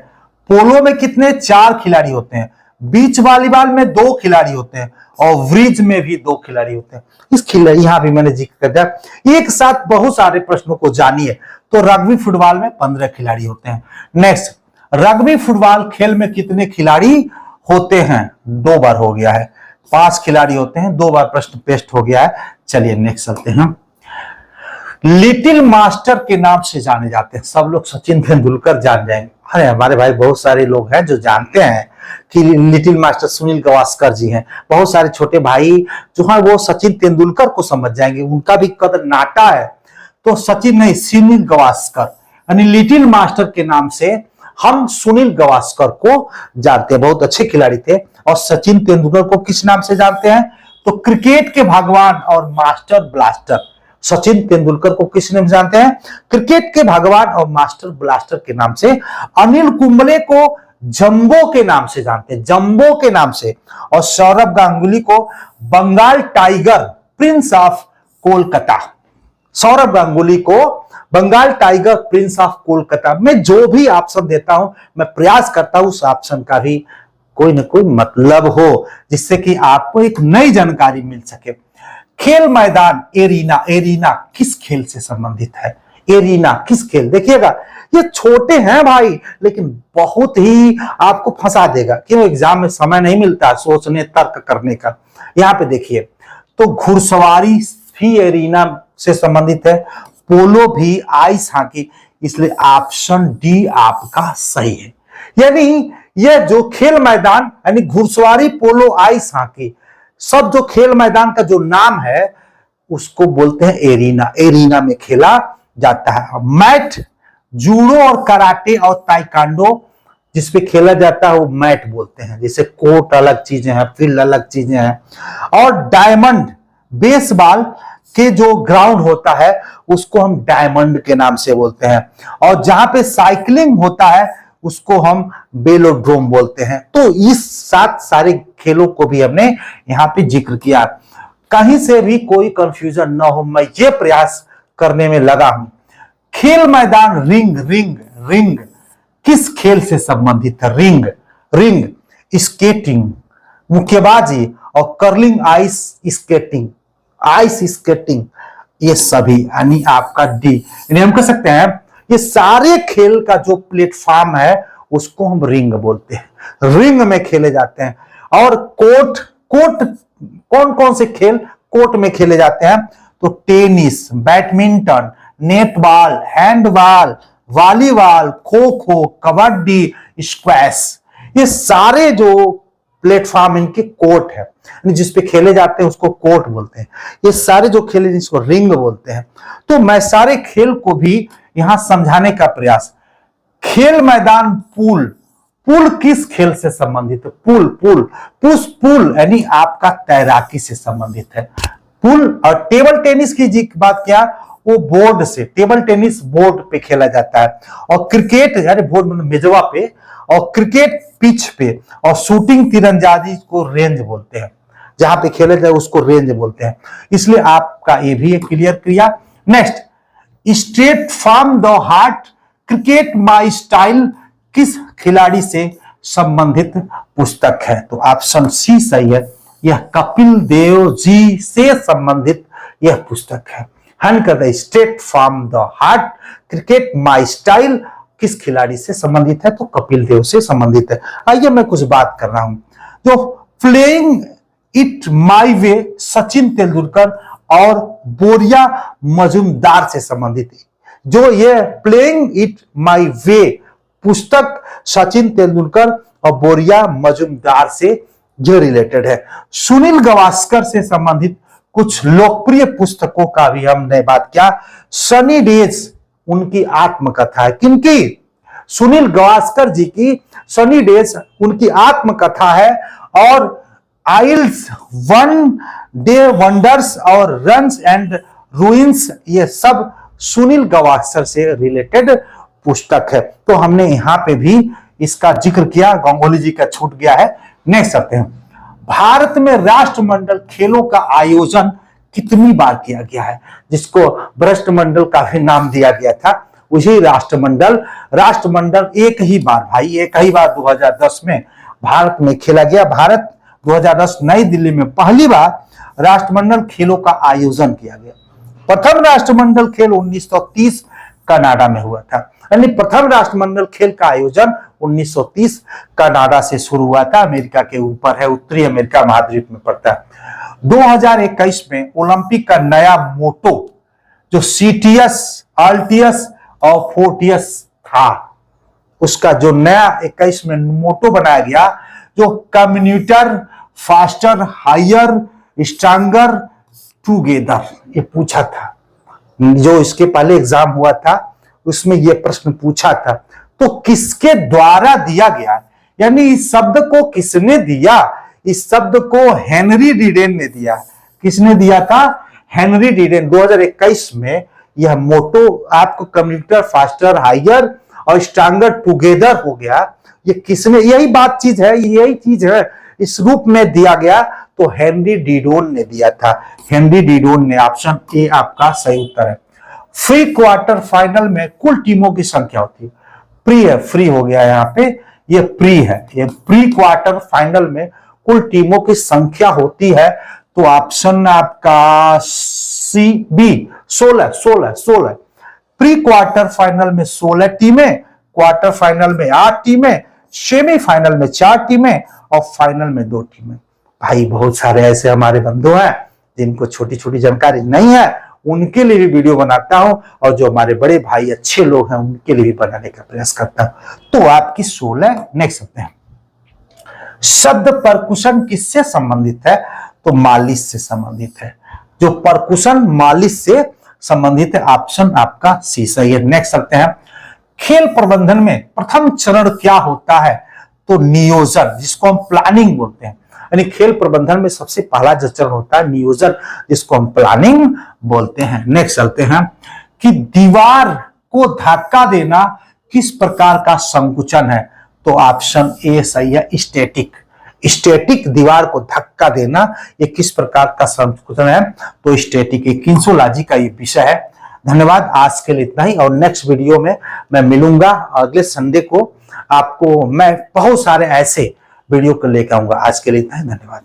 पोलो में कितने? 4 खिलाड़ी होते हैं। बीच वॉलीबॉल में 2 खिलाड़ी होते हैं, और ब्रिज में भी 2 खिलाड़ी होते हैं। इस खिलाड़ी यहां भी मैंने जिक्र कर दिया। एक साथ बहुत सारे प्रश्नों को जानिए। तो रग्बी फुटबॉल में 15 खिलाड़ी होते हैं। नेक्स्ट, रग्बी फुटबॉल खेल में कितने खिलाड़ी होते हैं? 2 बार हो गया है। 5 खिलाड़ी होते हैं, 2 बार प्रश्न पेस्ट हो गया है। चलिए नेक्स्ट चलते हैं, लिटिल मास्टर के नाम से जाने जाते हैं। सब लोग सचिन तेंदुलकर जान जाएंगे। अरे हमारे भाई बहुत सारे लोग हैं जो जानते हैं कि लिटिल मास्टर सुनील गावस्कर जी हैं। बहुत सारे छोटे भाई जो हैं वो सचिन तेंदुलकर को समझ जाएंगे, उनका भी कद नाटा है। तो सचिन नहीं, सुनील गावस्कर, यानी लिटिल मास्टर के नाम से हम सुनील गावस्कर को जानते हैं। बहुत अच्छे खिलाड़ी थे। और सचिन तेंदुलकर को किस नाम से जानते हैं? तो क्रिकेट के भगवान और मास्टर ब्लास्टर। सचिन तेंदुलकर को किस नाम से जानते हैं? क्रिकेट के भगवान और मास्टर ब्लास्टर के नाम से। अनिल कुंबले को जंबो के नाम से जानते हैं, जंबो के नाम से। और सौरभ गांगुली को Bengal tiger, prince of Kolkata. Sourav Ganguly को Bengal tiger, prince of Kolkata. मैं जो भी ऑप्शन देता हूं मैं प्रयास करता हूं उस ऑप्शन का भी कोई ना कोई मतलब हो, जिससे कि आपको एक नई जानकारी मिल सके। खेल मैदान एरिना, एरिना किस खेल से संबंधित है? एरिना किस खेल? देखिएगा, ये छोटे हैं भाई, लेकिन बहुत ही आपको फंसा देगा। क्यों? एग्जाम में समय नहीं मिलता सोचने तर्क करने का। यहाँ पे देखिए, तो घुड़सवारी भी एरीना से संबंधित है, पोलो भी आइस हॉकी, इसलिए ऑप्शन डी आपका सही है। यानी यह जो खेल मैदान, यानी घुड़सवारी, पोलो, आइस हॉकी, सब जो खेल मैदान का जो नाम है उसको बोलते हैं एरीना। एरीना में खेला जाता है। मैट, जूडो और कराटे और ताइक्वांडो जिसपे खेला जाता है वो मैट बोलते हैं। जैसे कोर्ट अलग चीजें हैं, फील्ड अलग चीजें हैं। और डायमंड, बेसबॉल के जो ग्राउंड होता है उसको हम डायमंड के नाम से बोलते हैं। और जहां पे साइकिलिंग होता है उसको हम बेलोड्रोम बोलते हैं। तो इस 7 सारे खेलों को भी हमने यहाँ पे जिक्र किया। कहीं से भी कोई कंफ्यूजन ना हो, मैं ये प्रयास करने में लगा हूं। खेल मैदान, रिंग, रिंग, रिंग किस खेल से संबंधित है? रिंग, रिंग स्केटिंग, मुक्केबाजी और curling, ice skating, ice skating, ये सभी, यानी आपका डी। यानी हम कह सकते हैं ये सारे खेल का जो प्लेटफॉर्म है उसको हम रिंग बोलते हैं। रिंग में खेले जाते हैं। और कोर्ट, कोर्ट कौन कौन से खेल कोर्ट में खेले जाते हैं? तो tennis, badminton, netball, handball, volleyball, kho kho, kabaddi, squash, ये सारे जो प्लेटफॉर्म इनके कोर्ट है, जिसपे खेले जाते हैं उसको कोर्ट बोलते हैं। ये सारे जो खेल हैं जिसको रिंग बोलते हैं। तो मैं सारे खेल को भी यहां समझाने का प्रयास। खेल मैदान, पूल, पूल किस खेल से संबंधित है? पूल, पूल, पुश पुल यानी आपका तैराकी से संबंधित है पूल। और टेबल टेनिस की जी बात क्या, वो बोर्ड से, टेबल टेनिस बोर्ड पे खेला जाता है। और क्रिकेट यानी बोर्ड मतलब मेजवा पे, और क्रिकेट पिच पे, और शूटिंग तीरंदाजी को रेंज बोलते हैं। जहां पे खेला जाए उसको रेंज बोलते हैं। इसलिए आपका ये भी एक क्लियर किया। Next, straight from the heart, cricket my style किस खिलाड़ी से संबंधित पुस्तक है? तो ऑप्शन सी सही है। यह कपिल देव जी से संबंधित यह पुस्तक है। हन कर the straight from the heart, cricket my style किस खिलाड़ी से संबंधित है? तो कपिल देव से संबंधित है। आइए मैं कुछ बात कर रहा हूं। जो प्लेइंग इट माई वे सचिन तेंदुलकर और बोरिया मजूमदार से संबंधित है। जो ये प्लेइंग इट माई वे पुस्तक सचिन तेंदुलकर और बोरिया मजूमदार से जो रिलेटेड है। सुनील गावस्कर से संबंधित कुछ लोकप्रिय पुस्तकों का भी हमने बात किया। सनी डेज उनकी आत्मकथा है। किनकी? सुनील गावस्कर जी की सनी डेज उनकी आत्मकथा है। और आइल्स, वन डे वंडर्स और रन्स एंड रूइंस, ये सब सुनील गावस्कर से रिलेटेड पुस्तक है। तो हमने यहां पे भी इसका जिक्र किया, गांगुली जी का छूट गया है। नेक्स्ट आते हैं, भारत में राष्ट्रमंडल खेलों का आयोजन कितनी बार किया गया है? जिसको राष्ट्रमंडल का भी नाम दिया गया था, उसी राष्ट्रमंडल। राष्ट्रमंडल एक ही बार भाई, एक ही बार 2010 में भारत में खेला गया। भारत 2010 नई दिल्ली में पहली बार राष्ट्रमंडल खेलों का आयोजन किया गया। प्रथम राष्ट्रमंडल खेल 1930 कनाडा में हुआ था। यानी प्रथम राष्ट्रमंडल खेल का आयोजन 1930 कनाडा से शुरू हुआ था। अमेरिका के ऊपर है, उत्तरी अमेरिका महाद्वीप में पड़ता है। 2021 में ओलंपिक का नया मोटो जो सीटीएस, अल्टियस और फोर्टियस था, उसका जो नया 21 में मोटो बनाया गया, जो कम्युनिटर, फास्टर, हायर, स्ट्रांगर, टूगेदर, ये पूछा था। जो इसके पहले एग्जाम हुआ था उसमें यह प्रश्न पूछा था। तो किसके द्वारा दिया गया, यानी इस शब्द को किसने दिया? इस शब्द को हेनरी डीडेन ने दिया। किसने दिया था? हेनरी डीडेन। 2021 में यह मोटो आपको कम्युनिटर, फास्टर, हायर और स्ट्रांगर टुगेदर हो गया। ये किसने, यही बात चीज है, यही चीज है, इस रूप में दिया गया। तो हेनरी डीडोन ने दिया था। हेनरी डीडोन ने। ऑप्शन ए आपका सही उत्तर है। फ्री क्वार्टर फाइनल में कुल टीमों की संख्या होती है। प्री है, फ्री हो गया यहाँ पे, ये प्री है। ये प्री क्वार्टर फाइनल में कुल टीमों की संख्या होती है। तो ऑप्शन आपका C B 16। Pre quarter final में 16 टीमें, क्वार्टर फाइनल में 8 टीमें, सेमीफाइनल में 4 टीमें और फाइनल में 2 टीमें। भाई बहुत सारे ऐसे हमारे बंधु हैं जिनको छोटी छोटी जानकारी नहीं है, उनके लिए भी वीडियो बनाता हूं, और जो हमारे बड़े भाई अच्छे लोग हैं उनके लिए भी बनाने का प्रयास करता हूं। तो आपकी 16 नेक्स्ट सकते हैं। शब्द परकुशन किससे संबंधित है? तो मालिश से संबंधित है। जो परकुशन मालिश से संबंधित है, ऑप्शन आपका सी सही है। नेक्स्ट सकते हैं। खेल प्रबंधन में प्रथम चरण क्या होता है? तो नियोजन, जिसको हम प्लानिंग बोलते हैं। यानी खेल प्रबंधन में सबसे पहला जो चरण होता है नियोजन, जिसको हम प्लानिंग बोलते हैं। नेक्स्ट चलते हैं कि दीवार को धक्का देना किस प्रकार का संकुचन है? तो ऑप्शन ए सही है, स्टैटिक। स्टैटिक दीवार को धक्का देना ये किस प्रकार का संकुचन है? तो स्टैटिक। किंसोलॉजी का ये विषय है। धन्यवाद, आज के लिए इतना ही, और नेक्स्ट वीडियो में मैं मिलूंगा अगले संडे को। आपको मैं बहुत सारे ऐसे वीडियो को लेकर आऊंगा। आज के लिए इतना ही, धन्यवाद।